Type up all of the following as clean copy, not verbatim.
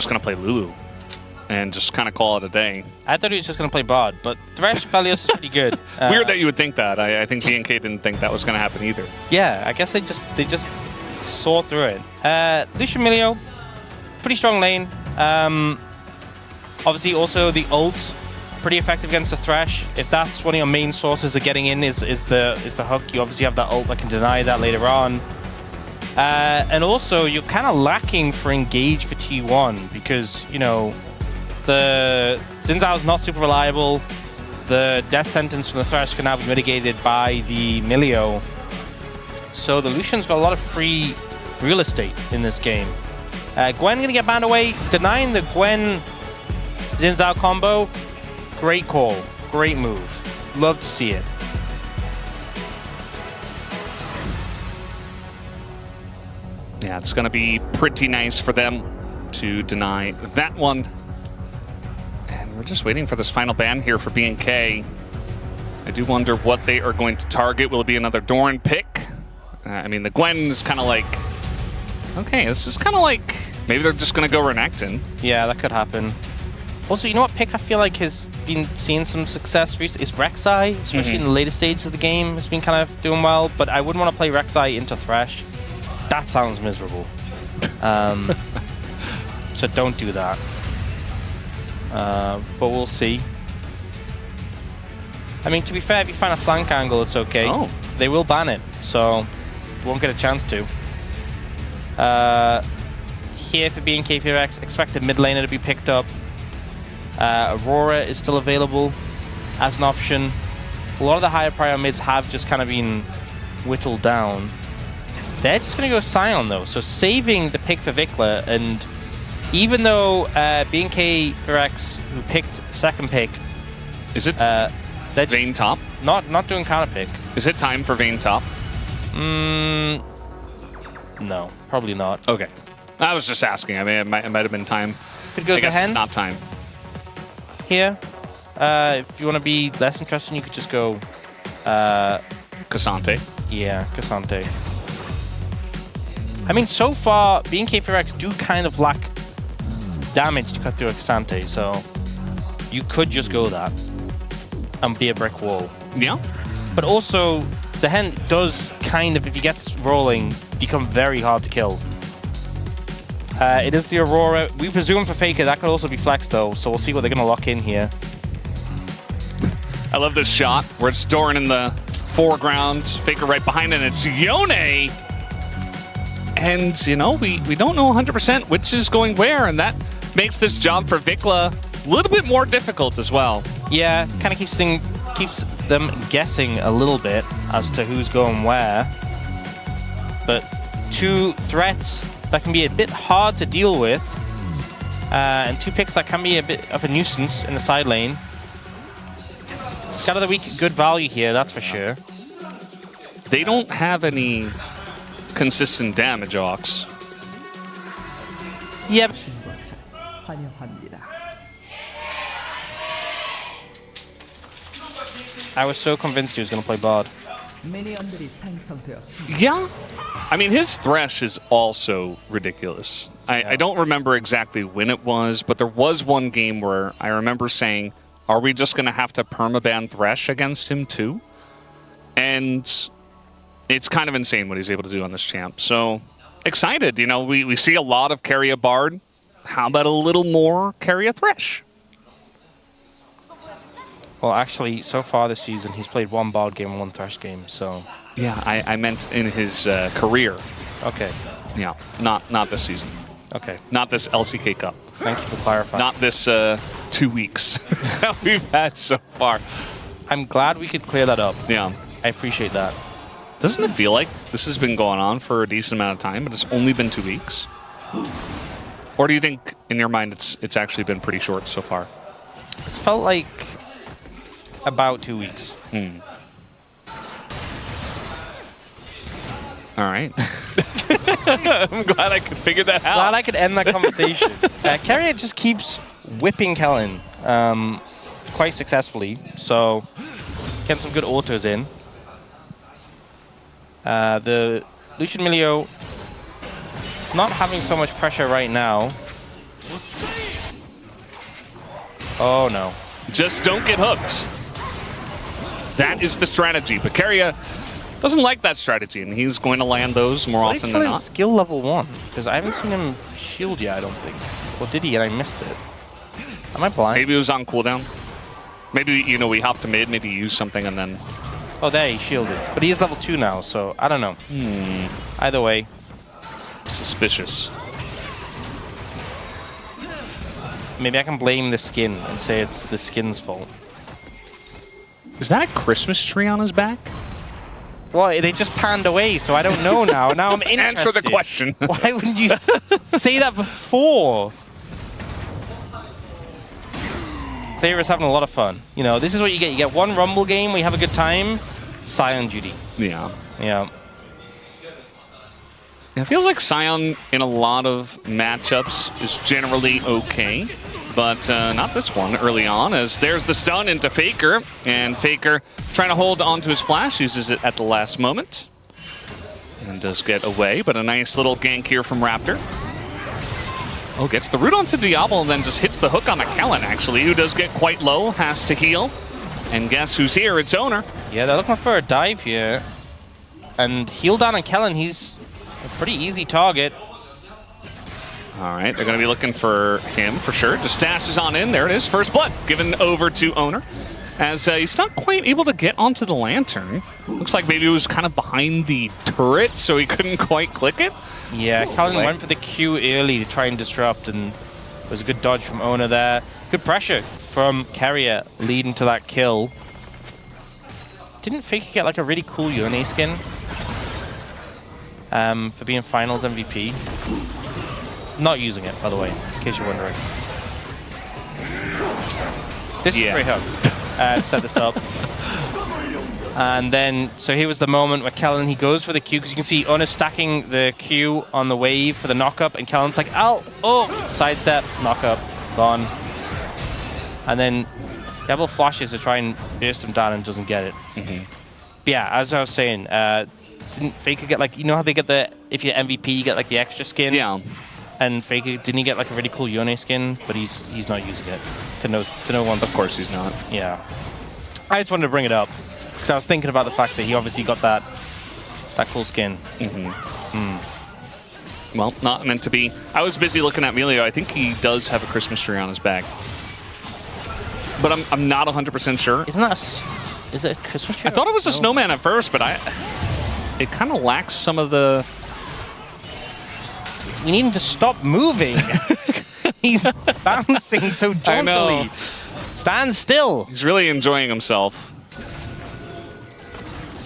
just going to play Lulu and just kind of call it a day. I thought he was just going to play Bard, but Thresh Valios is pretty good. Weird that you would think that. I think BNK didn't think that was going to happen either. Yeah, I guess they just saw through it. Lucian Milio, pretty strong lane. Obviously, also the ult, pretty effective against the Thresh. If that's one of your main sources of getting in is the hook, you obviously have that ult that can deny that later on. And also, you're kind of lacking for engage for T1 because, you know, the Xin Zhao is not super reliable. The death sentence from the Thresh can now be mitigated by the Milio. So the Lucian's got a lot of free real estate in this game. Gwen going to get banned away, denying the Gwen Xin Zhao combo. Great call, great move. Love to see it. Yeah, it's going to be pretty nice for them to deny that one. And we're just waiting for this final ban here for BNK. I do wonder what they are going to target. Will it be another Doran pick? I mean, the Gwen is kind of like... Okay, this is kind of like... Maybe they're just going to go Renekton. Yeah, that could happen. Also, you know what pick I feel like has been seeing some success recently is Rek'Sai, especially in the later stages of the game. Has been kind of doing well, but I wouldn't want to play Rek'Sai into Thresh. That sounds miserable. So don't do that. But we'll see. I mean, to be fair, if you find a flank angle, it's okay. Oh. They will ban it, so you won't get a chance to. Here for BNK FEARX, expect a mid laner to be picked up. Aurora is still available as an option. A lot of the higher prior mids have just kind of been whittled down. They're just going to go Sion though, so saving the pick for Vikla. And even though BNK FEARX, who picked second pick, Is it Vayne top? Not doing counter pick. Is it time for Vayne top? No, probably not. Okay. I was just asking. I mean, it might have been time. It goes I guess ahead. it's not time. Here. If you want to be less interested, you could just go... Cassante. Yeah, Cassante. I mean, so far, BNK FEARX do kind of lack damage to cut through a Cassante, so you could just go that and be a brick wall. Yeah. But also, Zehen does kind of, if he gets rolling, become very hard to kill. It is the Aurora. We presume for Faker, that could also be Flex though, so we'll see what they're going to lock in here. I love this shot where it's Doran in the foreground, Faker right behind it, and it's Yone! And, you know, we don't know 100% which is going where, and that makes this job for Vikla a little bit more difficult as well. Yeah, kind of keeps them guessing a little bit as to who's going where. But two threats that can be a bit hard to deal with, and two picks that can be a bit of a nuisance in the side lane. Scout of the Week, good value here, that's for sure. They don't have any consistent damage, Ox. Yep. I was so convinced he was going to play Bard. Yeah. I mean, his Thresh is also ridiculous. I don't remember exactly when it was, but there was one game where I remember saying, are we just going to have to permaban Thresh against him too? And it's kind of insane what he's able to do on this champ. So, excited. You know, we see a lot of Keria Bard. How about a little more Keria Thresh? Well, actually, so far this season, he's played one Bard game and one Thresh game, so... Yeah, I meant in his career. Okay. Yeah, not this season. Okay. Not this LCK Cup. Thank you for clarifying. Not this 2 weeks that we've had so far. I'm glad we could clear that up. Yeah. I appreciate that. Doesn't it feel like this has been going on for a decent amount of time, but it's only been 2 weeks? Or do you think, in your mind, it's actually been pretty short so far? It's felt like about 2 weeks. All right. I'm glad I could figure that out. Glad I could end that conversation. Keria just keeps whipping Kellen quite successfully, so getting some good autos in. The Lucian Milio not having so much pressure right now. Oh, no. Just don't get hooked. That is the strategy. But Keria doesn't like that strategy, and he's going to land those more often than not. Skill level 1? Because I haven't seen him shield yet, I don't think. Or did he, and I missed it? Am I blind? Maybe it was on cooldown. Maybe, you know, we hopped to mid, maybe use something and then... Oh, there, he shielded. But he is level 2 now, so I don't know. Either way. Suspicious. Maybe I can blame the skin and say it's the skin's fault. Is that a Christmas tree on his back? Well, they just panned away, so I don't know now. Now I'm interested. Answer the question. Why wouldn't you say that before? Thera's having a lot of fun. You know, this is what you get. You get one Rumble game where you have a good time. Scion duty. Yeah. Yeah. It feels like Scion in a lot of matchups is generally okay, but not this one early on, as there's the stun into Faker, and Faker trying to hold onto his flash, uses it at the last moment, and does get away, but a nice little gank here from Raptor. Oh, gets the root onto Diablo and then just hits the hook on Kellen, actually, who does get quite low, has to heal. And guess who's here? It's Oner. Yeah, they're looking for a dive here. And heal down on Kellen, he's a pretty easy target. All right, they're going to be looking for him for sure. Just dashes on in. There it is. First blood given over to Oner, as he's not quite able to get onto the lantern. Looks like maybe it was kind of behind the turret, so he couldn't quite click it. Yeah, Kellen went for the Q early to try and disrupt, and it was a good dodge from Oner there. Good pressure from Keria leading to that kill. Didn't Faker get like a really cool Yone skin for being finals MVP? Not using it, by the way, in case you're wondering. This is pretty hard. Set this up. And then, so here was the moment where Kellen, he goes for the Q, because you can see Oner stacking the Q on the wave for the knock-up, and Kellen's like, ow, oh, sidestep, knock-up, gone. And then Devil flashes to try and burst him down and doesn't get it. But yeah, as I was saying, didn't Faker get like, you know how they get the, if you're MVP, you get like the extra skin? Yeah. And Faker, didn't he get like a really cool Yone skin? But he's not using it to no one's. Of course he's not. Yeah. I just wanted to bring it up because I was thinking about the fact that he obviously got that cool skin. Well, not meant to be. I was busy looking at Melio. I think he does have a Christmas tree on his back, but I'm not 100% sure. Isn't that is it a Christmas tree? I thought it was a snowman at first, but it kind of lacks some of the. We need him to stop moving. He's bouncing so jauntily. Stand still. He's really enjoying himself.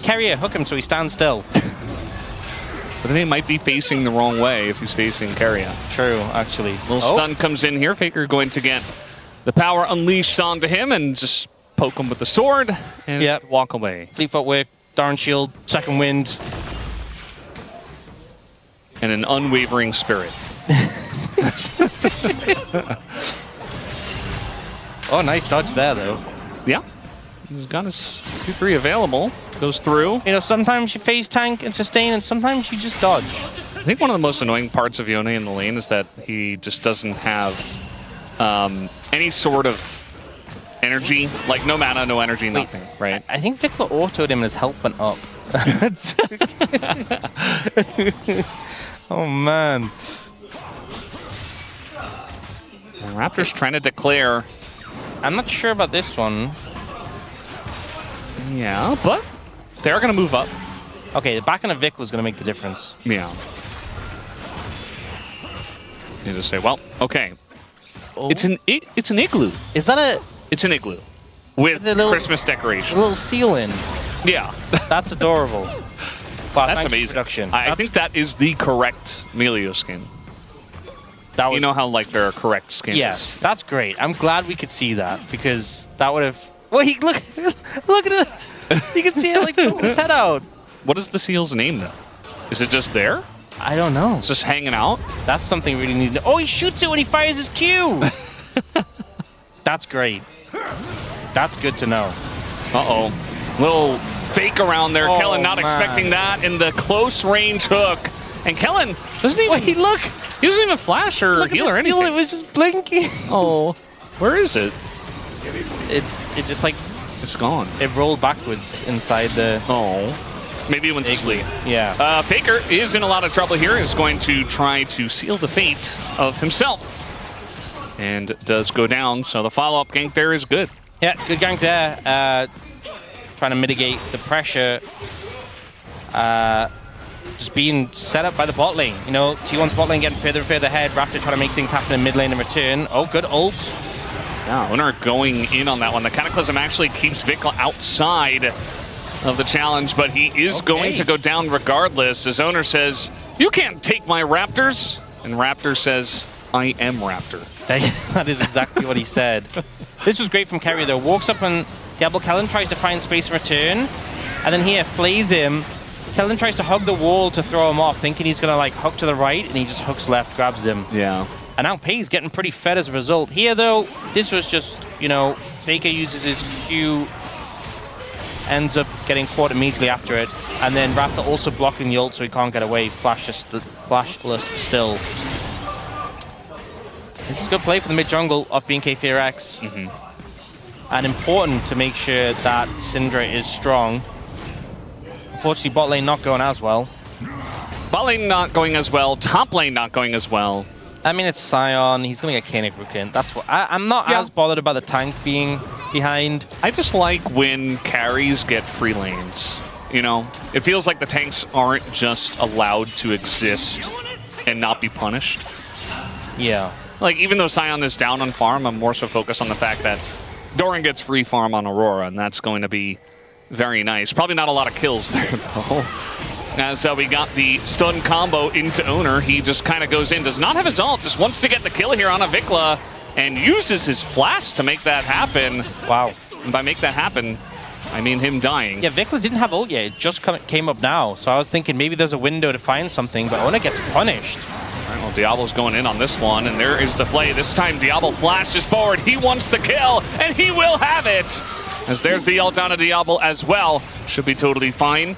Keria, hook him so he stands still. But then he might be facing the wrong way if he's facing Keria. True, actually. Little stun comes in here. Faker going to get the power unleashed onto him and just poke him with the sword and walk away. Fleet footwork, Darn Shield, second wind. And an unwavering spirit. Oh, nice dodge there, though. Yeah. He's got his 2-3 available. Goes through. You know, sometimes you phase tank and sustain, and sometimes you just dodge. I think one of the most annoying parts of Yone in the lane is that he just doesn't have any sort of energy. Like, no mana, no energy, nothing, right? I think Vikla autoed him and his health went up. Oh, man. And Raptors trying to declare. I'm not sure about this one. Yeah, but they're going to move up. Okay, the back end of Vikla is going to make the difference. Yeah. You just say, well, okay. Oh. It's an igloo. Is that a... It's an igloo with Christmas decoration. A little seal in. Yeah. That's adorable. Wow, that's amazing. I think that is the correct Melio skin. That was, you know how like there are correct skins. Yeah, that's great. I'm glad we could see that because that would have. Well, look at it. You can see it like pulling his head out. What is the seal's name though? Is it just there? I don't know. It's just hanging out. That's something we really need to. Oh, he shoots it when he fires his Q. That's great. That's good to know. Little fake around there. Kellen not expecting that, and the close range hook And Kellen doesn't even... Wait, look! He doesn't even flash or heal or anything. It was just blinking. Oh, where is it? It just like... It's gone. It rolled backwards inside the... Oh. Maybe it went to sleep. Yeah. Faker is in a lot of trouble here. Is going to try to seal the fate of himself. And does go down, so the follow-up gank there is good. Yeah, good gank there. Trying to mitigate the pressure. Just being set up by the bot lane. You know, T1's bot lane getting further and further ahead. Raptor trying to make things happen in mid lane in return. Oh, good ult. Yeah, Oner going in on that one. The Cataclysm actually keeps Vikla outside of the challenge, but he is going to go down regardless. As Oner says, "You can't take my Raptors." And Raptor says, "I am Raptor." That is exactly what he said. This was great from Keria though. Walks up and Diablo Kellen tries to find space in return. And then here, flays him. Kellen tries to hug the wall to throw him off, thinking he's going to like hook to the right, and he just hooks left, grabs him. Yeah. And now Pei's getting pretty fed as a result. Here though, this was just, you know, Faker uses his Q, ends up getting caught immediately after it. And then Raptor also blocking the ult so he can't get away, flashless still. This is a good play for the mid jungle of BNK FEARX. And important to make sure that Syndra is strong. Unfortunately, bot lane not going as well. Bot lane not going as well. Top lane not going as well. I mean, it's Sion. He's going to get Koenig Rukin. That's what I'm not as bothered about the tank being behind. I just like when carries get free lanes. You know, it feels like the tanks aren't just allowed to exist and not be punished. Yeah. Like, even though Sion is down on farm, I'm more so focused on the fact that Doran gets free farm on Aurora, and that's going to be very nice. Probably not a lot of kills there, though. As we got the stun combo into Oner, he just kind of goes in, does not have his ult, just wants to get the kill here on a Vikla, and uses his flash to make that happen. Wow. And by make that happen, I mean him dying. Yeah, Vikla didn't have ult yet. It just came up now. So I was thinking maybe there's a window to find something, but Oner gets punished. All right, well, Diablo's going in on this one, and there is the play. This time, Diablo flashes forward. He wants the kill, and he will have it. As there's the ult down to Diablo as well. Should be totally fine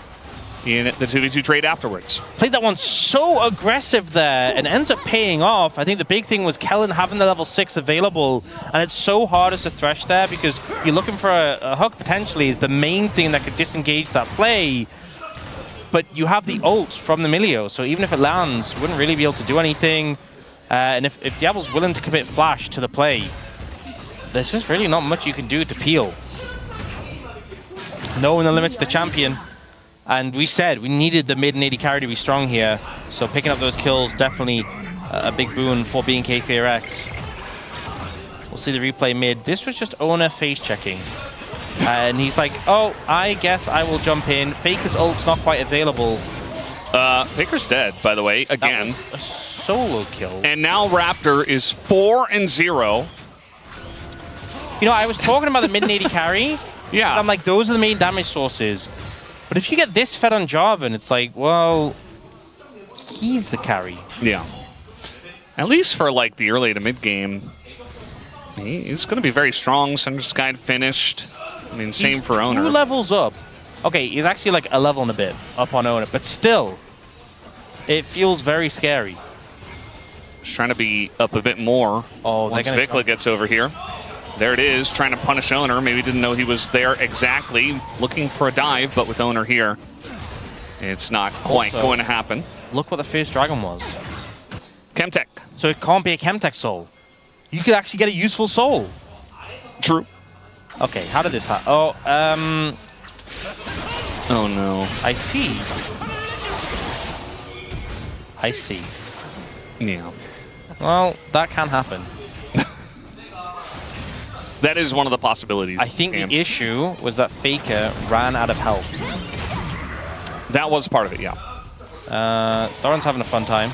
in the 2v2 trade afterwards. Played that one so aggressive there and ends up paying off. I think the big thing was Kellen having the level 6 available, and it's so hard as a thresh there because you're looking for a hook potentially is the main thing that could disengage that play. But you have the ult from the Milio, so even if it lands, you wouldn't really be able to do anything. And if Diablo's willing to commit flash to the play, there's just really not much you can do to peel. Knowing the limits to champion. And we said we needed the mid and AD carry to be strong here. So picking up those kills, definitely a big boon for BNK FEARX. We'll see the replay mid. This was just Oner face checking. And he's like, oh, I guess I will jump in. Faker's ult's not quite available. Faker's dead, by the way, again. That was a solo kill. And now Raptor is 4-0. You know, I was talking about the mid and AD carry. Yeah. I'm like, those are the main damage sources. But if you get this fed on Jarvan, it's like, well, he's the carry. Yeah. At least for like the early to mid game, he's going to be very strong. Sunder's Guide finished. I mean, same for Oner. 2 levels up. Okay, he's actually like a level and a bit up on Oner, but still, it feels very scary. Just trying to be up a bit more once Vikla gets over here. There it is, trying to punish Oner. Maybe didn't know he was there exactly. Looking for a dive, but with Oner here, it's not quite going to happen. Look what the first dragon was. Chemtech. So it can't be a Chemtech soul. You could actually get a useful soul. True. Okay, how did this happen? Oh, oh no. I see. I see. Yeah. Well, that can happen. That is one of the possibilities. I think the issue was that Faker ran out of health. That was part of it, yeah. Doran's having a fun time.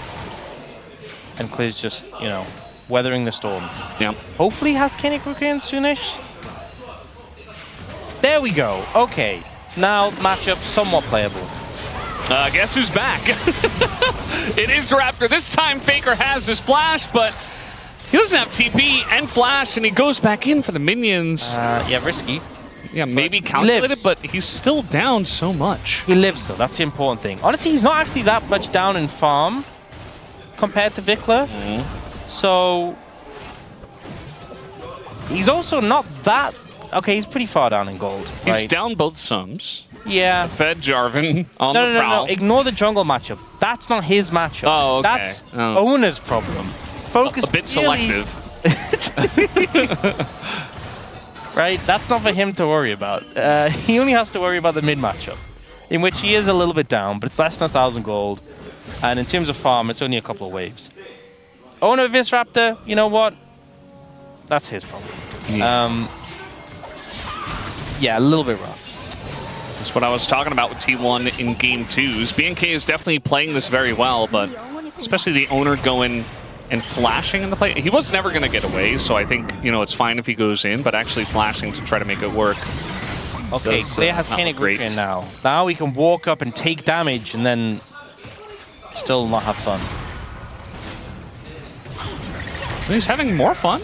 And Clear's just, you know, weathering the storm. Yeah. Hopefully he has Koenig Rukin soonish. There we go. Okay. Now matchup somewhat playable. Guess who's back? It is Raptor. This time Faker has his flash, but he doesn't have TP and flash, and he goes back in for the minions. Yeah, risky. Yeah, maybe calculated, but he's still down so much. He lives, though. That's the important thing. Honestly, he's not actually that much down in farm compared to Vikla. So he's also not that... Okay, he's pretty far down in gold. He's right? down both sums. Yeah. Fed Jarvan on the prowl. No. Ignore the jungle matchup. That's not his matchup. Oh, okay. That's Oner's problem. Focus a bit really... selective. Right? That's not for him to worry about. He only has to worry about the mid matchup, in which he is a little bit down, but it's less than 1,000 gold. And in terms of farm, it's only a couple of waves. Oner vs Raptor, you know what? That's his problem. Yeah. Yeah, a little bit rough. That's what I was talking about with T1 in Game 2s. BNK is definitely playing this very well, but especially the Oner going and flashing in the play. He was never going to get away, so I think, you know, it's fine if he goes in, but actually flashing to try to make it work. Okay, Keria has Kanik in now. Now we can walk up and take damage and then still not have fun. He's having more fun.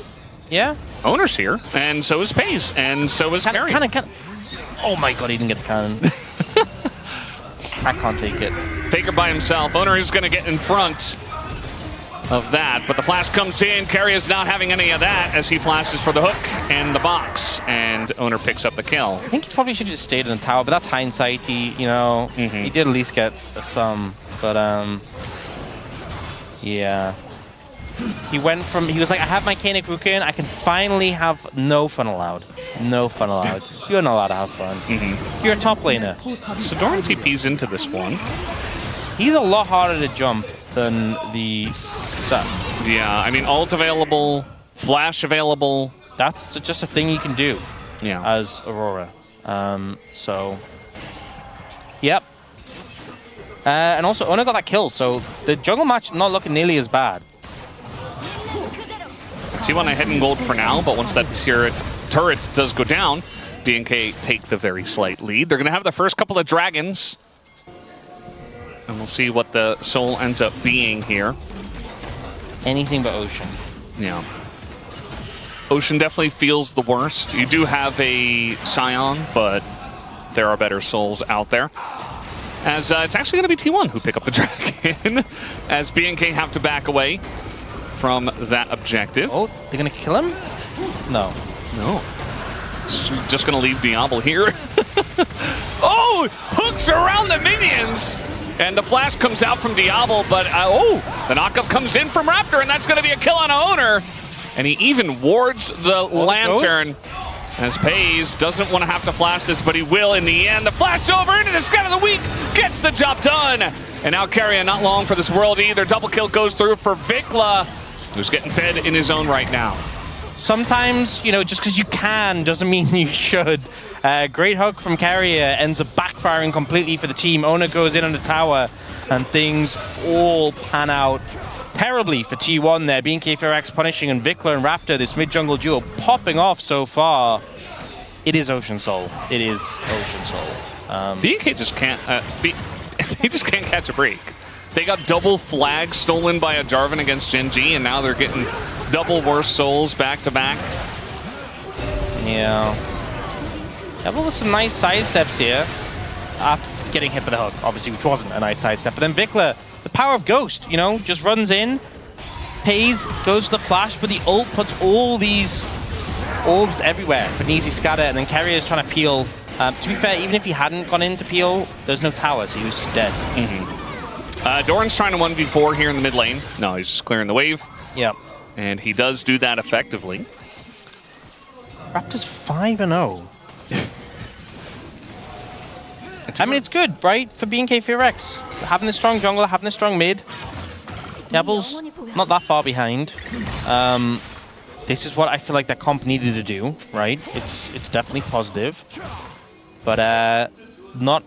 Yeah. Oner's here, and so is Pace, and so is Keria. Oh my god, he didn't get the cannon. I can't take it. Faker by himself. Oner is going to get in front of that, but the flash comes in. Keria is not having any of that as he flashes for the hook and the box, and Oner picks up the kill. I think he probably should have just stayed in the tower, but that's hindsight. He did at least get some, but yeah. He went from, he was like, I have my Kanik Rukin, I can finally have no fun allowed. No fun allowed. You're not allowed to have fun. You're a top laner. So Doran TP's into this one. He's a lot harder to jump than the Sun. Yeah, I mean, ult available, flash available. That's just a thing you can do as Aurora. So, yep. And also, Oner got that kill, so the jungle match not looking nearly as bad. T1 ahead in gold for now, but once that turret does go down, BNK take the very slight lead. They're going to have the first couple of dragons. And we'll see what the soul ends up being here. Anything but Ocean. Yeah. Ocean definitely feels the worst. You do have a Scion, but there are better souls out there. As it's actually going to be T1 who pick up the dragon, as BNK have to back away from that objective. Oh, they're going to kill him? No. No. Just going to leave Diablo here. Oh! Hooks around the minions! And the flash comes out from Diablo, but the knockup comes in from Raptor, and that's going to be a kill on Oner. And he even wards the lantern as Pays doesn't want to have to flash this, but he will in the end. The flash over into the Scout of the Week gets the job done. And now Keria not long for this world either. Double kill goes through for Vikla, who's getting fed in his own right now. Sometimes, you know, just because you can doesn't mean you should. Great hook from Keria ends up backfiring completely for the team. Oner goes in on the tower, and things all pan out terribly for T1 there. BNK FEARX punishing, and Vikla and Raptor, this mid-jungle duo, popping off so far. It is Ocean Soul. It is Ocean Soul. BNK just can't... they just can't catch a break. They got double flags stolen by a Jarvan against Gen G, and now they're getting double worse souls back-to-back. Yeah. Devil with some nice side steps here after getting hit by the hook, obviously, which wasn't a nice side step. But then Vikla, the power of Ghost, you know, just runs in, Pays, goes for the flash, but the ult puts all these orbs everywhere for an easy scatter, and then Keria is trying to peel. To be fair, even if he hadn't gone in to peel, there's no tower, so he was dead. Doran's trying to 1v4 here in the mid lane. No, he's just clearing the wave. Yep. And he does do that effectively. Raptors 5-0. I mean, it's good, right? For BNK FEARX. Having a strong jungle, having a strong mid. Diablo's not that far behind. This is what I feel like that comp needed to do, right? It's definitely positive. But not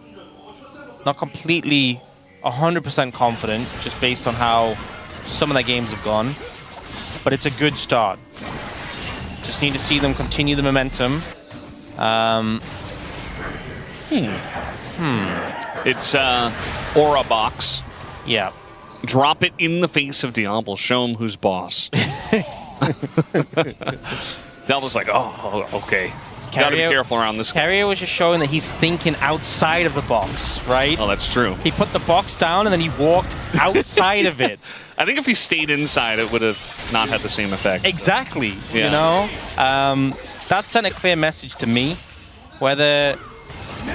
completely 100% confident, just based on how some of their games have gone. But it's a good start. Just need to see them continue the momentum. It's Aura Box. Yeah. Drop it in the face of Diablo. Show him who's boss. Diablo's like, oh, okay. Gotta be careful around this. Keria was just showing that he's thinking outside of the box, right? Oh, that's true. He put the box down and then he walked outside of it. I think if he stayed inside, it would have not had the same effect. Exactly. Yeah. You know, that sent a clear message to me. Whether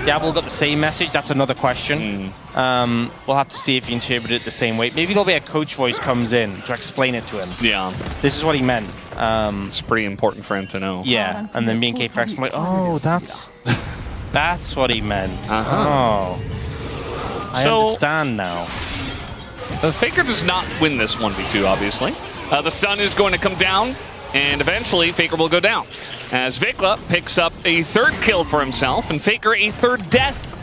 Diablo got the same message, that's another question. We'll have to see if he interpreted it the same way. Maybe there'll be a coach voice comes in to explain it to him. Yeah. This is what he meant. It's pretty important for him to know. Yeah, and then BNK FEARX I'm like, oh, that's what he meant. Oh, I understand now. Faker does not win this 1v2, obviously. The stun is going to come down, and eventually Faker will go down. As Vikla picks up a 3rd kill for himself, and Faker a 3rd death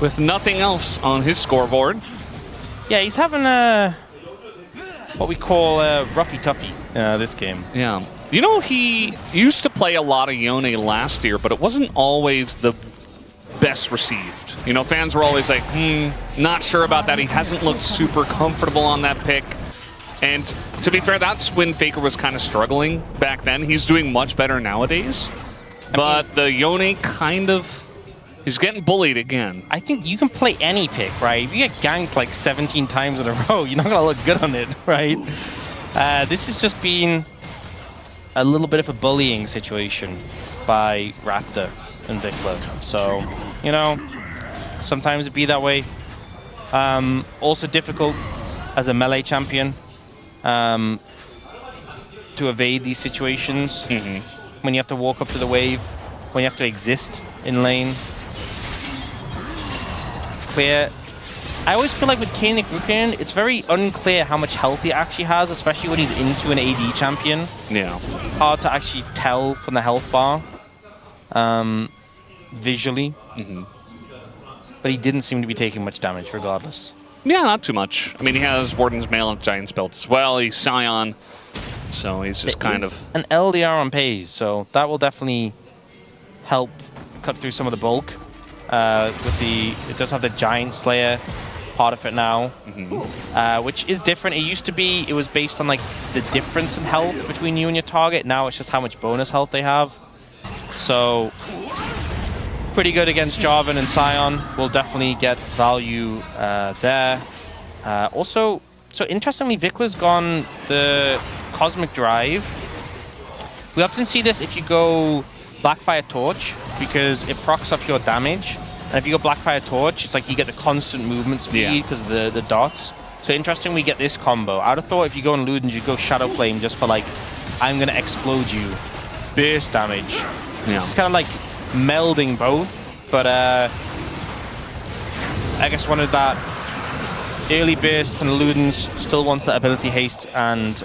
with nothing else on his scoreboard. Yeah, he's having a what we call a roughy-toughy this game. Yeah. You know, he used to play a lot of Yone last year, but it wasn't always the best received. You know, fans were always like, not sure about that. He hasn't looked super comfortable on that pick. And to be fair, that's when Faker was kind of struggling back then. He's doing much better nowadays. But the Yone kind of, he's getting bullied again. I think you can play any pick, right? If you get ganked like 17 times in a row, you're not going to look good on it, right? This has just been a little bit of a bullying situation by Raptor and Vikla. So, you know, sometimes it be that way. Also difficult as a melee champion to evade these situations when you have to walk up to the wave, when you have to exist in lane. Clear. I always feel like with Keria Rukin, it's very unclear how much health he actually has, especially when he's into an AD champion. Yeah. Hard to actually tell from the health bar visually. But he didn't seem to be taking much damage regardless. Yeah, not too much. I mean, he has Warden's Mail and Giant's Belt as well. He's Scion, so he's just kind of an LDR on Pays, so that will definitely help cut through some of the bulk. It does have the Giant Slayer part of it now, which is different. It used to be, it was based on like the difference in health between you and your target. Now it's just how much bonus health they have. So pretty good against Jarvan and Scion. We'll definitely get value there. Also, so interestingly, Vikla's gone the Cosmic Drive. We often see this if you go Blackfire Torch, because it procs up your damage. And if you go Blackfire Torch, it's like you get the constant movement speed because of the dots. So interesting, we get this combo. I would have thought if you go on Ludens, you go Shadow Flame just for like, I'm going to explode you. Burst damage. It's kind of like melding both, but I guess wanted that early burst from the Ludens, still wants that ability haste and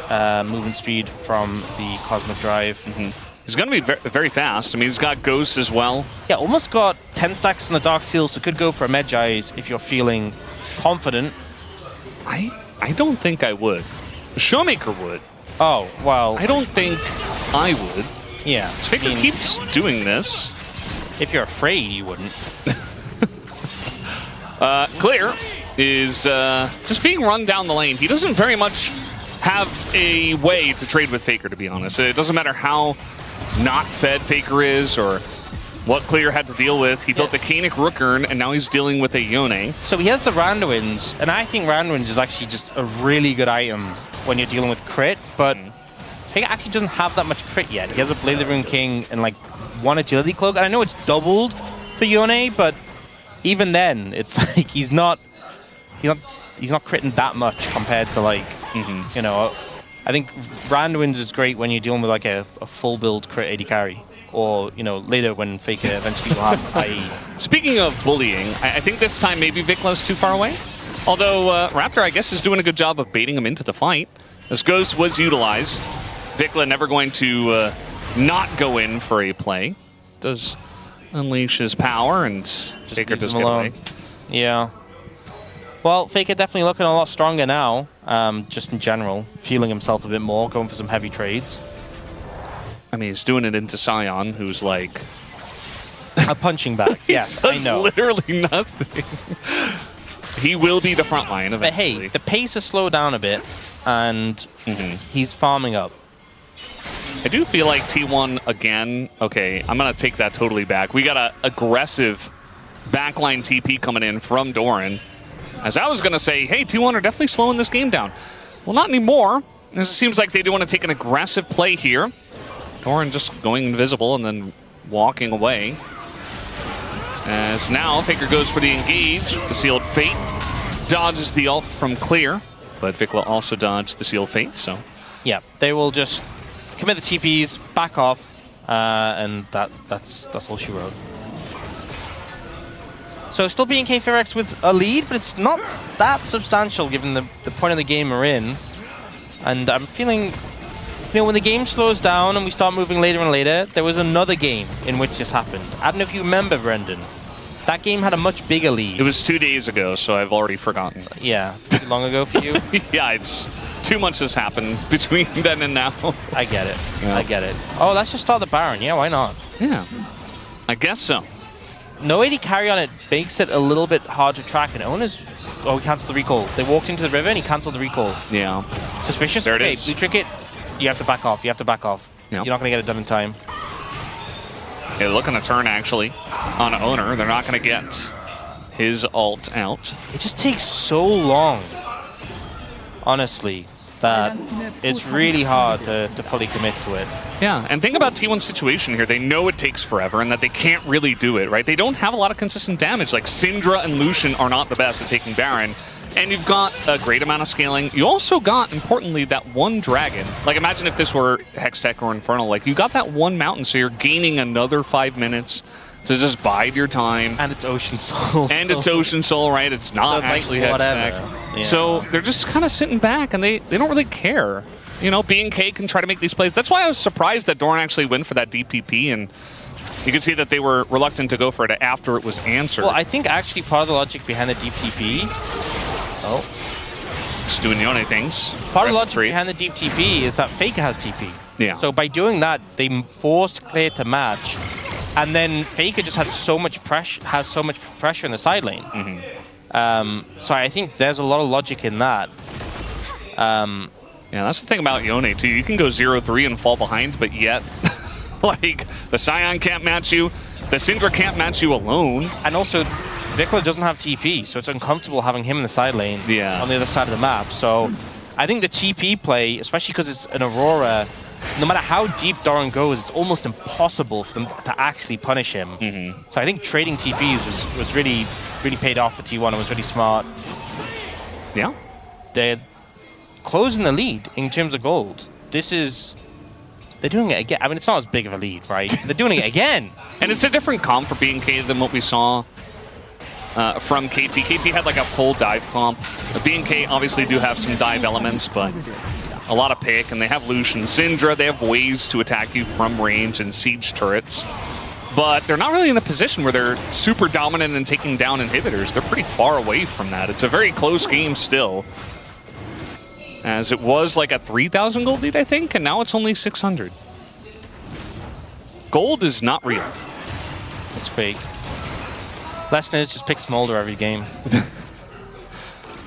movement speed from the Cosmic Drive. He's going to be very fast. I mean, he's got Ghosts as well. Yeah, almost got 10 stacks on the Dark Seal, so could go for a Medjai's if you're feeling confident. I don't think I would. Showmaker would. Oh, well. I don't think I would. Yeah. Faker keeps doing this. If you're afraid, you wouldn't. Clear is just being run down the lane. He doesn't very much have a way to trade with Faker, to be honest. It doesn't matter how not fed Faker is or what Clear had to deal with. He built a Keria Rukin, and now he's dealing with a Yone. So he has the Randuins, and I think Randuins is actually just a really good item when you're dealing with crit, but Faker actually doesn't have that much crit yet. He has a Blade of the Rune King and like one Agility Cloak, and I know it's doubled for Yone, but even then, it's like he's not critting that much compared to like, you know, I think Randuins is great when you're dealing with like a full build crit AD carry. Or, you know, later when Faker eventually will have IE. Speaking of bullying, I think this time maybe Vikla's too far away. Although Raptor, I guess, is doing a good job of baiting him into the fight. As Ghost was utilized. Vikla never going to not go in for a play. Does unleash his power, and Faker does get away. Yeah. Well, Faker definitely looking a lot stronger now, just in general. Feeling himself a bit more, going for some heavy trades. I mean, he's doing it into Scion, who's like... a punching bag. Yes, I know. Literally nothing. He will be the front line eventually. But hey, the pace has slowed down a bit, and he's farming up. I do feel like T1 again. Okay, I'm going to take that totally back. We got an aggressive backline TP coming in from Doran. As I was going to say, hey, T1 are definitely slowing this game down. Well, not anymore. It seems like they do want to take an aggressive play here. Doran just going invisible and then walking away. As now, Faker goes for the engage. The Sealed Fate dodges the ult from Clear, but Vic will also dodge the Sealed Fate, so... Yeah, they will just commit the TPs, back off, and that's all she wrote. So still BNK FEARX with a lead, but it's not that substantial given the point of the game we're in. And I'm feeling, you know, when the game slows down and we start moving later and later, there was another game in which this happened. I don't know if you remember, Brendan. That game had a much bigger lead. It was 2 days ago, so I've already forgotten. Yeah, too long ago for you? Yeah, it's too much has happened between then and now. I get it. Yeah. I get it. Oh, let's just start the Baron. Yeah, why not? Yeah, I guess so. No AD carry on it makes it a little bit hard to track, and Oner's... Oh, he cancelled the recall. They walked into the river and he cancelled the recall. Yeah. Suspicious? There it okay, is. Blue Trinket, you have to back off. You have to back off. Yep. You're not going to get it done in time. They're looking to turn, actually, on Oner. They're not going to get his ult out. It just takes so long, honestly, that it's really hard to fully commit to it. Yeah, and think about T1's situation here. They know it takes forever and that they can't really do it, right? They don't have a lot of consistent damage. Like, Syndra and Lucian are not the best at taking Baron. And you've got a great amount of scaling. You also got, importantly, that one dragon. Like, imagine if this were Hextech or Infernal. Like, you got that one mountain, so you're gaining another 5 minutes to just bide your time. And it's Ocean Soul. And it's Ocean Soul, right? It's not so it's actually like Hextech. Yeah. So they're just kind of sitting back, and they don't really care. You know, BNK can try to make these plays. That's why I was surprised that Doran actually went for that DPP, and you can see that they were reluctant to go for it after it was answered. Well, I think actually part of the logic behind the DPP... Oh. Just doing Yone things. Part of the logic behind the deep TP is that Faker has TP. Yeah. So by doing that, they forced Clear to match, and then Faker just had so much pressure in the side lane. So I think there's a lot of logic in that. Yeah, that's the thing about Yone too. You can go 0-3 and fall behind, but yet, like, the Scion can't match you, the Syndra can't match you alone. And also, Vikla doesn't have TP, so it's uncomfortable having him in the side lane on the other side of the map. So I think the TP play, especially because it's an Aurora, no matter how deep Doran goes, it's almost impossible for them to actually punish him. So I think trading TPs was really paid off for T1 and was really smart. Yeah. They're closing the lead in terms of gold. They're doing it again. I mean, it's not as big of a lead, right? They're doing it again. And it's a different comp for BNK than what we saw from KT. KT had like a full dive comp. The BNK obviously do have some dive elements, but a lot of pick, and they have Lucian. Syndra, they have ways to attack you from range and siege turrets. But they're not really in a position where they're super dominant in taking down inhibitors. They're pretty far away from that. It's a very close game still. As it was like a 3,000 gold lead, I think, and now it's only 600. Gold is not real. It's fake. Lesson is just pick Smolder every game.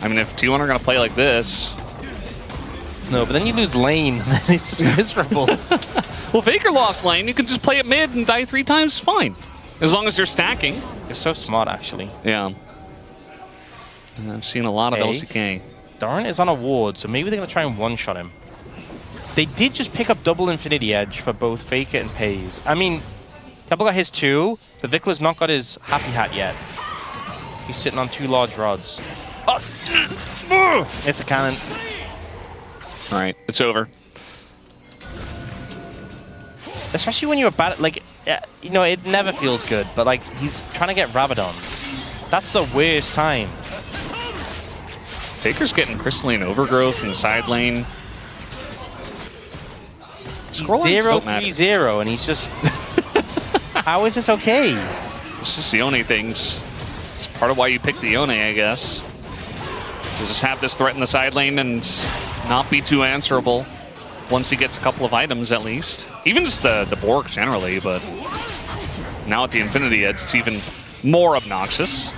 I mean, if T1 are going to play like this... No, but then you lose lane, and then it's just miserable. Well, Faker lost lane. You can just play it mid and die 3 times, fine. As long as you're stacking. You're so smart, actually. Yeah. And I've seen a lot of LCK. Doran is on a ward, so maybe they're going to try and one-shot him. They did just pick up double Infinity Edge for both Faker and Pays. I mean, Double got his 2, but Vikla's not got his Happy Hat yet. He's sitting on 2 large rods. Oh! It's a cannon. All right, it's over. Especially when you're bad, like, you know, it never feels good, but like, he's trying to get Rabadons. That's the worst time. Faker's getting Crystalline Overgrowth in the side lane. He's 0-3-0, and he's just... How is this okay? It's just the Yone things. It's part of why you pick the Yone, I guess. To just have this threat in the side lane and not be too answerable once he gets a couple of items at least. Even just the Borg generally, but now at the Infinity Edge, it's even more obnoxious.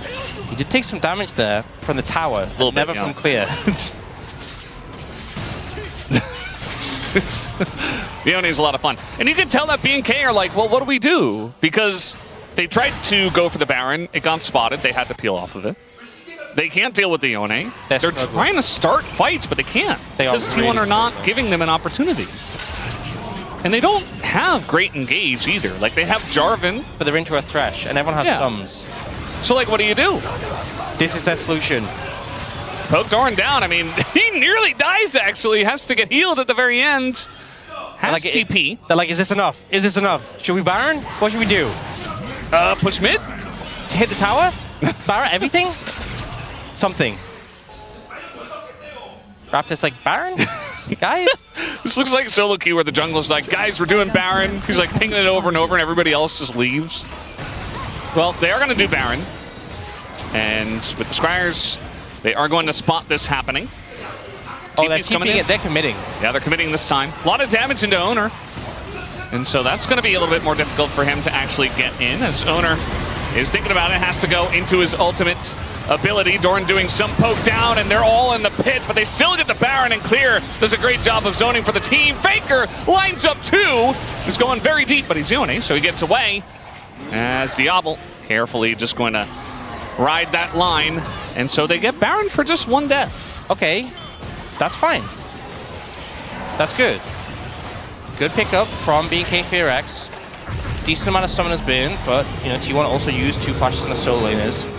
He did take some damage there from the tower, but never from Clear. Yone is a lot of fun. And you can tell that BNK are like, well, what do we do? Because they tried to go for the Baron. It got spotted. They had to peel off of it. They can't deal with the Yone. They're trying to start fights, but they can't. Because T1 are not giving them an opportunity. And they don't have great engage either. Like, they have Jarvan. But they're into a Thresh, and everyone has sums. So, like, what do you do? This is their solution. Poke Doran down. I mean, he nearly dies, actually. Has to get healed at the very end. Has like, TP. They're like, is this enough? Is this enough? Should we Baron? What should we do? Push mid? Hit the tower? Baron? Everything? Something. Raptor's like, Baron? Guys? This looks like solo queue where the jungler's like, guys, we're doing Baron. He's like pinging it over and over, and everybody else just leaves. Well, they are going to do Baron. And with the Scryers, they are going to spot this happening. Oh, they're TPing it. They're committing. Yeah, they're committing this time. A lot of damage into Oner. And so that's going to be a little bit more difficult for him to actually get in, as Oner is thinking about it, has to go into his ultimate ability. Doran doing some poke down, and they're all in the pit, but they still get the Baron, and Clear does a great job of zoning for the team. Faker lines up two. He's going very deep, but he's Yone, so he gets away. As Diablo carefully just going to ride that line, and so they get Baron for just one death. Okay, that's fine. That's good. Good pickup from BNK FEARX. Decent amount of summoners bin, but you know, T1 also used 2 flashes on the solo laners.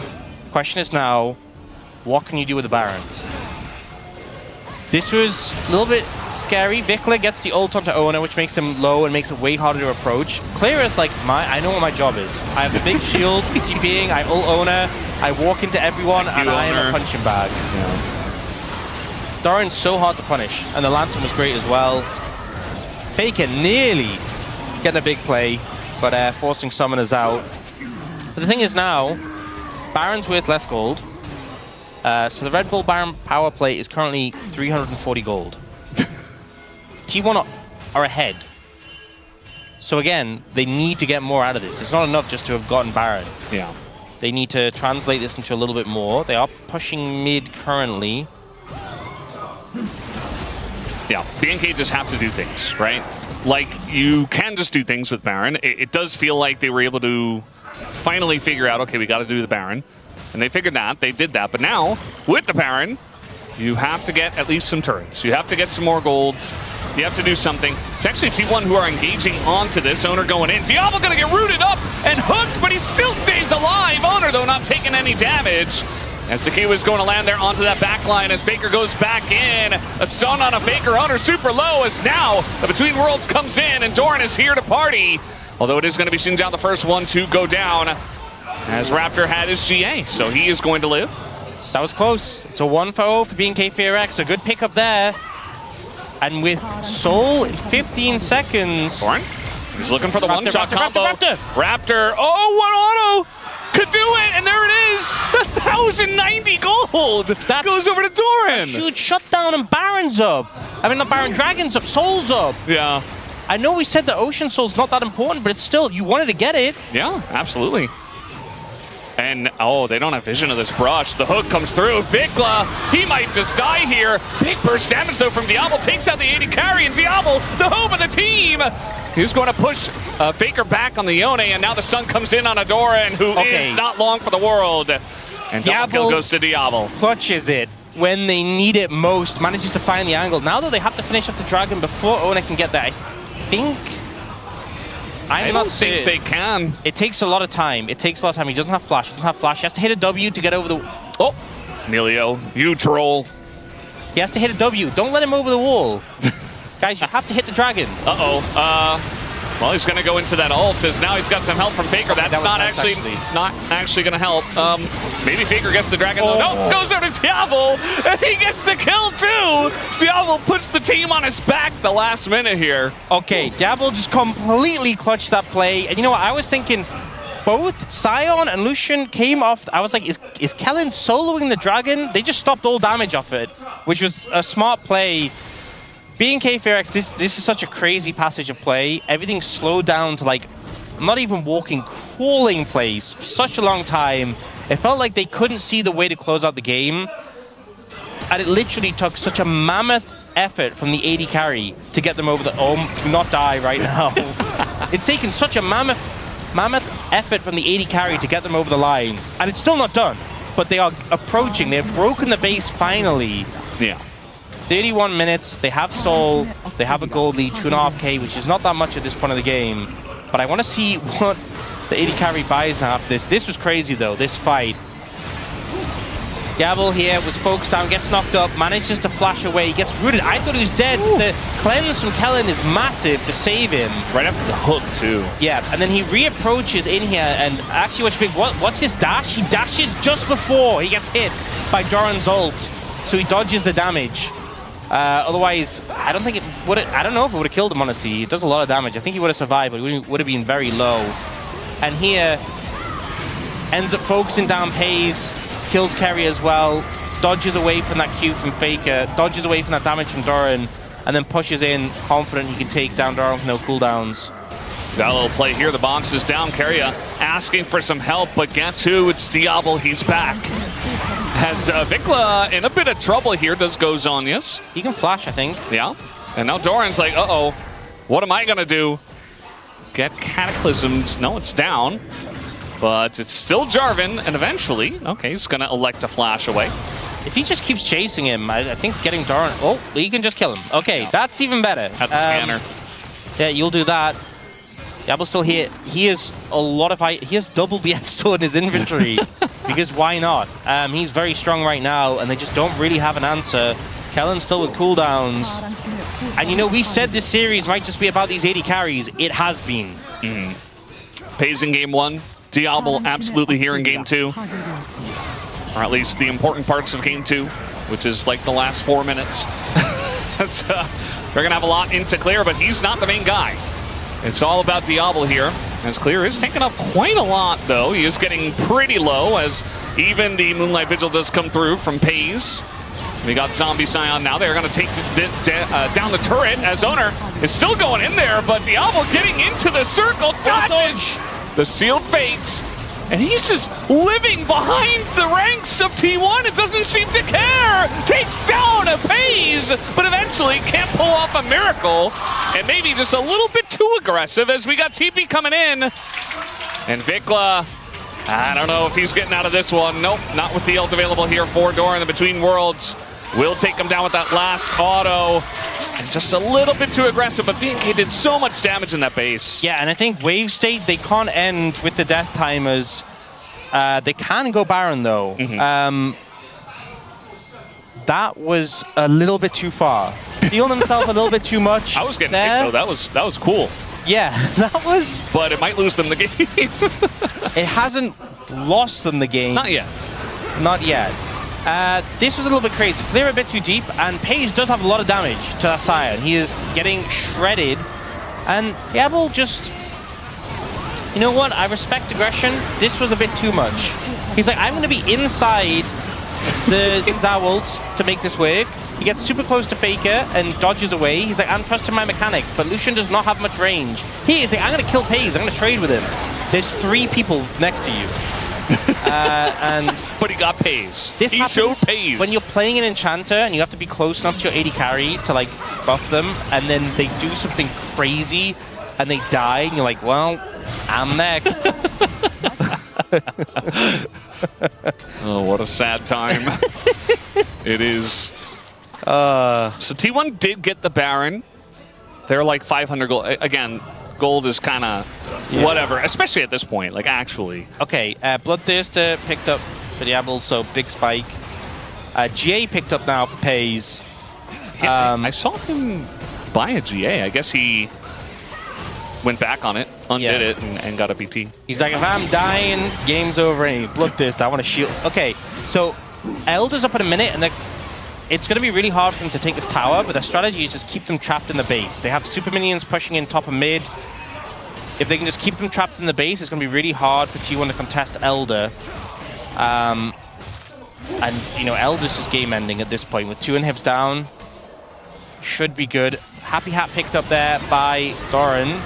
Question is now, what can you do with the Baron? This was a little bit scary. Vikla gets the ult onto Oner, which makes him low and makes it way harder to approach. Clear is like, I know what my job is. I have the big shield, TPing, I ult Oner, I walk into everyone, and I am a punching bag. Yeah. Doran's so hard to punish, and the Lantern was great as well. Faker nearly getting a big play, but forcing summoners out. But the thing is now, Baron's worth less gold. So the Red Bull Baron power play is currently 340 gold. T1 are ahead. So again, they need to get more out of this. It's not enough just to have gotten Baron. Yeah. They need to translate this into a little bit more. They are pushing mid currently. Yeah, BNK just have to do things, right? Like, you can just do things with Baron. It does feel like they were able to finally figure out, okay, we got to do the Baron. And they figured that. They did that. But now, with the Baron, you have to get at least some turrets. You have to get some more gold. You have to do something. It's actually T1 who are engaging onto this. Oner going in. Diablo going to get rooted up and hooked, but he still stays alive. Oner, though, not taking any damage. As the Q is going to land there onto that back line as Faker goes back in. A stun on a Faker. Oner super low as now the Between Worlds comes in and Doran is here to party. Although it is going to be Xinjiang the first one to go down as Raptor had his GA. So he is going to live. That was close. It's a 1-0 for BNK FEARX. A good pickup there. And with Soul in 15 seconds. Doran, he's looking for the one-shot combo. Raptor. Oh, what auto! Could do it, and there it is! 1,090 gold! That goes over to Doran! Huge shutdown, and Baron's up. I mean, not Baron, Dragon's up, Soul's up. Yeah. I know we said the Ocean Soul's not that important, but it's still, you wanted to get it. Yeah, absolutely. And, oh, they don't have vision of this brush. The hook comes through. Vikla, he might just die here. Big burst damage, though, from Diablo. Takes out the AD carry, and Diablo, the hope of the team. He's going to push Faker back on the Yone, and now the stun comes in on Adoran, who is not long for the world. And double kill goes to Diablo. Clutches it when they need it most. Manages to find the angle. Now, though, they have to finish off the Dragon before Oner can get there. I think... I don't think they can. It takes a lot of time. It takes a lot of time. He doesn't have flash. He doesn't have flash. He has to hit a W to get over the... Oh, Emilio, you troll. He has to hit a W. Don't let him over the wall. Guys, you have to hit the Dragon. Well, he's going to go into that ult as now he's got some help from Faker. That's not actually going to help. Maybe Faker gets the Dragon. Oh. No, goes over to Diablo. And he gets the kill too. Diablo puts the team on his back the last minute here. Okay, Diablo just completely clutched that play. And you know what? I was thinking both Sion and Lucian came off. I was like, is Kellen soloing the Dragon? They just stopped all damage off it, which was a smart play. BNK FEARX, this is such a crazy passage of play. Everything slowed down to like, not even walking, crawling plays for such a long time. It felt like they couldn't see the way to close out the game. And it literally took such a mammoth effort from the AD carry to get them over the... Oh, do not die right now. It's taken such a mammoth effort from the AD carry to get them over the line. And it's still not done. But they are approaching. They've broken the base finally. Yeah. 31 minutes. They have Soul. They have a gold lead, 2.5k, which is not that much at this point of the game. But I want to see what the AD carry buys now after this. This was crazy, though, this fight. Diablo here was focused down, gets knocked up, manages to flash away, gets rooted. I thought he was dead. Ooh. The cleanse from Kellen is massive to save him. Right after the hook, too. Yeah, and then he reapproaches in here, and actually, what's his dash? He dashes just before he gets hit by Doran's ult, so he dodges the damage. Otherwise, I don't think it would. I don't know if it would have killed him, honestly. It does a lot of damage. I think he would have survived, but he would have been very low. And here, ends up focusing down Pays, kills Keria as well, dodges away from that Q from Faker, dodges away from that damage from Doran, and then pushes in, confident he can take down Doran with no cooldowns. Got a little play here. The box is down. Keria asking for some help, but guess who? It's Diablo. He's back. Has Vikla in a bit of trouble here. Does go Zhonya's. He can flash, I think. Yeah. And now Doran's like, uh-oh, what am I going to do? Get cataclysmed. No, it's down. But it's still Jarvan, and eventually, okay, he's going to elect to flash away. If he just keeps chasing him, I think getting Doran... Oh, he can just kill him. Okay, yeah. That's even better. At the scanner. Yeah, you'll do that. Diablo's still here. He has a lot of... He has double BF still in his inventory. Because why not? He's very strong right now, and they just don't really have an answer. Kellen's still with cooldowns. And you know, we said this series might just be about these 80 carries. It has been. Pays in game 1. Diablo absolutely here in game 2. Or at least the important parts of game 2, which is like the last 4 minutes. So, they're going to have a lot into Clear, but he's not the main guy. It's all about Diablo here, as Clear is taking up quite a lot, though. He is getting pretty low, as even the Moonlight Vigil does come through from Pays. We got Zombie Scion now. They're going to take down the turret, as Oner is still going in there, but Diablo getting into the circle. Dodge! The sealed fates, and he's just living behind the ranks of T1. It doesn't seem to care. Takes down a Pays, but eventually can't pull off a miracle, and maybe just a little bit too aggressive as we got TP coming in. And Vikla, I don't know if he's getting out of this one. Nope, not with the ult available here for Doran. The Between Worlds will take him down with that last auto. And just a little bit too aggressive, but BNK did so much damage in that base. Yeah, and I think wave state, they can't end with the death timers. They can go Baron, though. That was a little bit too far. Healing himself a little bit too much. I was getting hit, though. That was cool. Yeah, that was... But it might lose them the game. It hasn't lost them the game. Not yet. Not yet. This was a little bit crazy. Clear a bit too deep, and Pays does have a lot of damage to that Scion. He is getting shredded, and Diablo just... You know what? I respect aggression. This was a bit too much. He's like, I'm going to be inside the Xin Zhao ult to make this work. He gets super close to Faker and dodges away. He's like, I'm trusting my mechanics, but Lucian does not have much range. He is like, I'm going to kill Pays. I'm going to trade with him. There's 3 people next to you. But he got Pays. He showed Pays. When you're playing an Enchanter and you have to be close enough to your AD carry to like buff them, and then they do something crazy and they die, and you're like, well, I'm next. Oh, what a sad time. It is. So T1 did get the Baron. They're like 500 gold. Again, gold is kind of whatever, especially at this point, like actually. Okay, Bloodthirster picked up for Diablo, so big spike. GA picked up now for Pays. I saw him buy a GA. I guess he went back on it, undid it, and got a BT. He's like, if I'm dying, game's over. And Bloodthirster, I want to shield. Okay, so Elder's up in a minute, and it's going to be really hard for them to take this tower, but their strategy is just keep them trapped in the base. They have super minions pushing in top and mid. If they can just keep them trapped in the base, it's going to be really hard for T1 to contest Elder. And, you know, Elder's just game ending at this point. With 2 inhibs down, should be good. Happy Hat picked up there by Doran.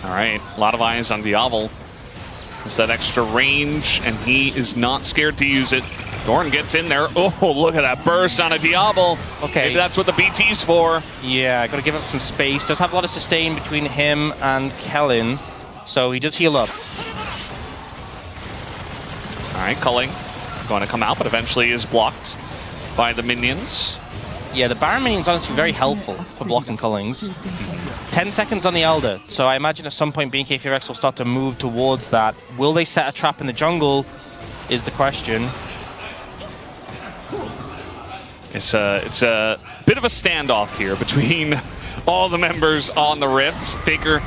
All right, a lot of eyes on Diablo. It's that extra range, and he is not scared to use it. Doran gets in there. Oh, look at that burst on a Diablo. Okay. Maybe that's what the BT's for. Yeah, got to give up some space. Does have a lot of sustain between him and Kellen, so he does heal up. All right, Culling going to come out, but eventually is blocked by the minions. Yeah, the Baron minion's honestly very helpful for blocking Cullings. 10 seconds on the Elder, so I imagine at some point BNK FEARX will start to move towards that. Will they set a trap in the jungle is the question. It's a bit of a standoff here between all the members on the Rift. Faker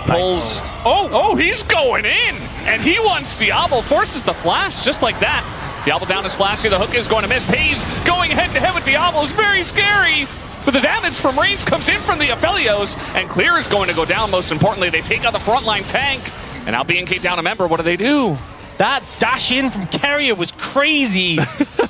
pulls. Oh, he's going in! And he wants Diablo, forces the flash just like that. Diablo down his flash here, the hook is going to miss. Pays going head-to-head with Diablo is very scary. But the damage from range comes in from the Aphelios, and Clear is going to go down. Most importantly, they take out the frontline tank. And now BNK down a member, what do? That dash in from Keria was crazy.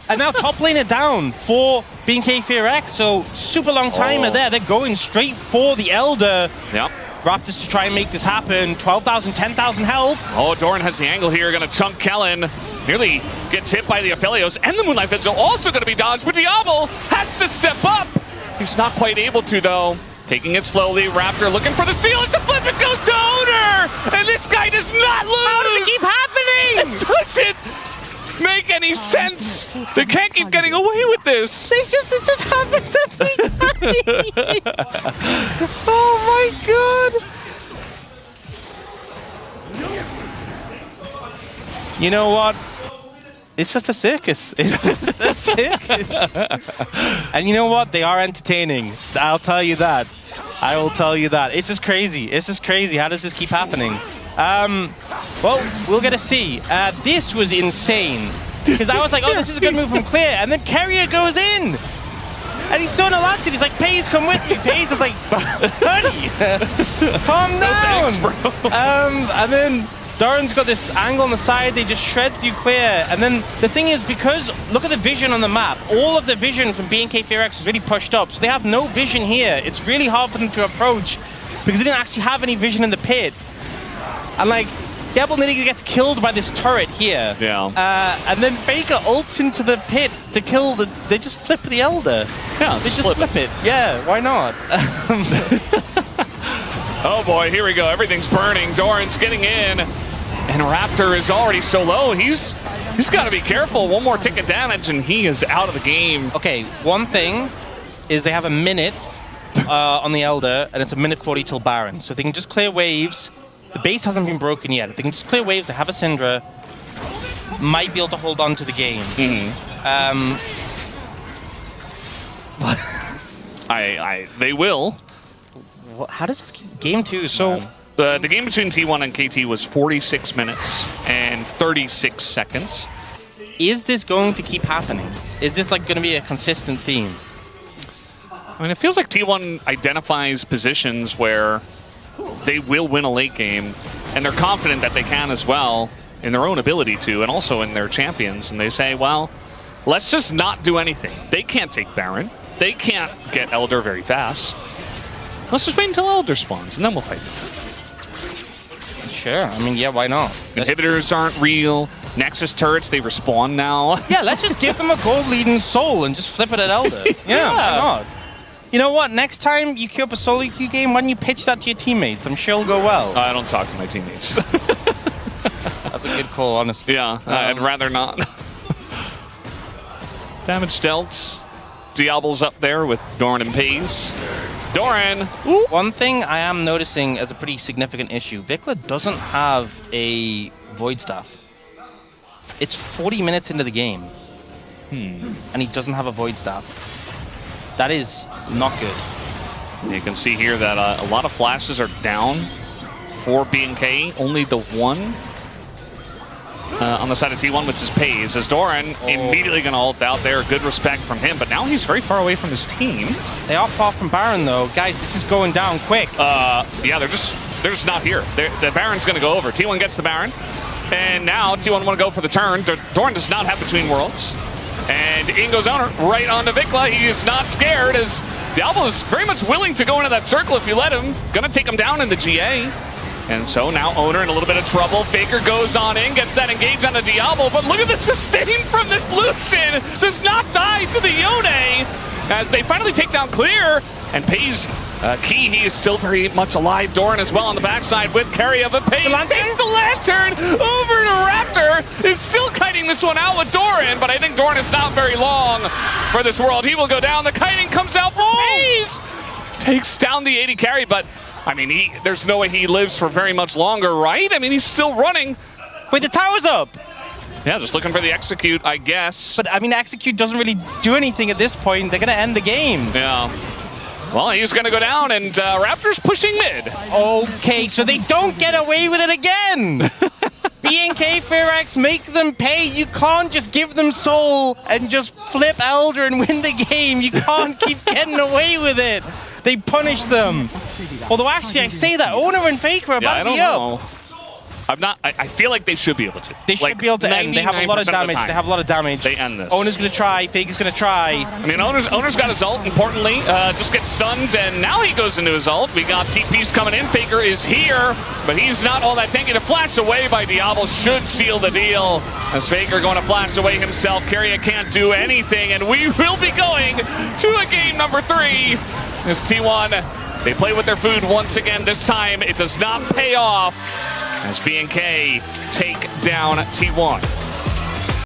And now top lane are down for BNK FEARX, so super long timer there. They're going straight for the Elder. Yep. Raptors to try and make this happen. 12,000, 10,000 health. Oh, Doran has the angle here, gonna chunk Kellen. Nearly gets hit by the Aphelios, and the Moonlight Vigil also gonna be dodged, but Diablo has to step up. He's not quite able to, though. Taking it slowly, Raptor looking for the steal, it's a flip, it goes to Oner! And this guy does not lose! How does it keep happening? It doesn't make any sense. They can't keep getting away with this. It just happens every time. Oh my god. You know what? It's just a circus. It's just a circus. And you know what? They are entertaining. I'll tell you that. I will tell you that. It's just crazy. It's just crazy. How does this keep happening? Well, we'll get to see. This was insane. Because I was like, oh, this is a good move from Clear. And then Keria goes in. And he's so elected. He's like, Pays, come with me. Pays is like, buddy, calm down. No thanks, bro. And then Doran's got this angle on the side. They just shred through Clear. And then the thing is, because look at the vision on the map. All of the vision from BNK FEARX is really pushed up. So they have no vision here. It's really hard for them to approach because they didn't actually have any vision in the pit. And like, Diablo nearly gets killed by this turret here. Yeah. And then Faker ults into the pit to kill the... They just flip the Elder. Yeah, they just flip it. Yeah, why not? Oh boy, here we go. Everything's burning. Doran's getting in. And Raptor is already so low. He's got to be careful. One more tick of damage and he is out of the game. Okay, one thing is they have a minute on the Elder, and it's a minute 40 till Baron. So if they can just clear waves. The base hasn't been broken yet. If they can just clear waves, they have a Syndra, might be able to hold on to the game. They will. How does this game two? So the game between T1 and KT was 46 minutes and 36 seconds. Is this going to keep happening? Is this like going to be a consistent theme? I mean, it feels like T1 identifies positions where they will win a late game, and they're confident that they can as well in their own ability to, and also in their champions. And they say, well, let's just not do anything. They can't take Baron. They can't get Elder very fast. Let's just wait until Elder spawns, and then we'll fight. Sure. I mean, yeah, why not? Inhibitors aren't real. Nexus turrets, they respawn now. Yeah, let's just give them a gold lead in Soul and just flip it at Elder. Yeah, why not? You know what? Next time you queue up a solo queue game, why don't you pitch that to your teammates? I'm sure it'll go well. I don't talk to my teammates. That's a good call, honestly. Yeah, I'd rather not. Damage dealt. Diablo's up there with Doran and Pays. Doran! Ooh. One thing I am noticing as a pretty significant issue, Vikla doesn't have a Void Staff. It's 40 minutes into the game. And he doesn't have a Void Staff. That is not good. You can see here that a lot of flashes are down for BNK. Only the one on the side of T1, which is Pays, as Doran immediately going to ult out there. Good respect from him, but now he's very far away from his team. They are far from Baron, though. Guys, this is going down quick. Yeah, they're just not here. The Baron's going to go over. T1 gets the Baron, and now T1 want to go for the turn. Doran does not have Between Worlds. And in goes Oner right onto Vikla. He is not scared, as Diablo is very much willing to go into that circle if you let him. Gonna take him down in the GA. And so now Oner in a little bit of trouble. Faker goes on in, gets that engage on the Diablo, but look at the sustain from this Lucian. Does not die to the Yone as they finally take down Clear and pays Key. He is still very much alive. Doran as well on the backside with Keria, but pays takes the Lantern over to Raptor. Is still kiting this one out with Doran, but I think Doran is not very long for this world. He will go down. The kiting comes out for Pays. Takes down the 80 carry, but I mean, there's no way he lives for very much longer, right? I mean, he's still running. Wait, the tower's up! Yeah, just looking for the execute, I guess. But, I mean, execute doesn't really do anything at this point. They're going to end the game. Yeah. Well, he's going to go down, and Raptor's pushing mid. Okay, so they don't get away with it again! BNK FEARX, make them pay. You can't just give them soul and just flip Elder and win the game. You can't keep getting away with it. They punish them. Although actually, I say that Oner and Faker are about to be up. I feel like they should be able to. They should be able to end. They have a lot of damage. They have a lot of damage. They end this. Oner's going to try. Faker's going to try. I mean, Oner's got his ult, importantly. Just gets stunned, and now he goes into his ult. We got TPs coming in. Faker is here, but he's not all that tanky. The flash away by Diablo should seal the deal. As Faker going to flash away himself. Keria can't do anything, and we will be going to a game number 3. This T1, they play with their food once again. This time, it does not pay off as BNK take down T1.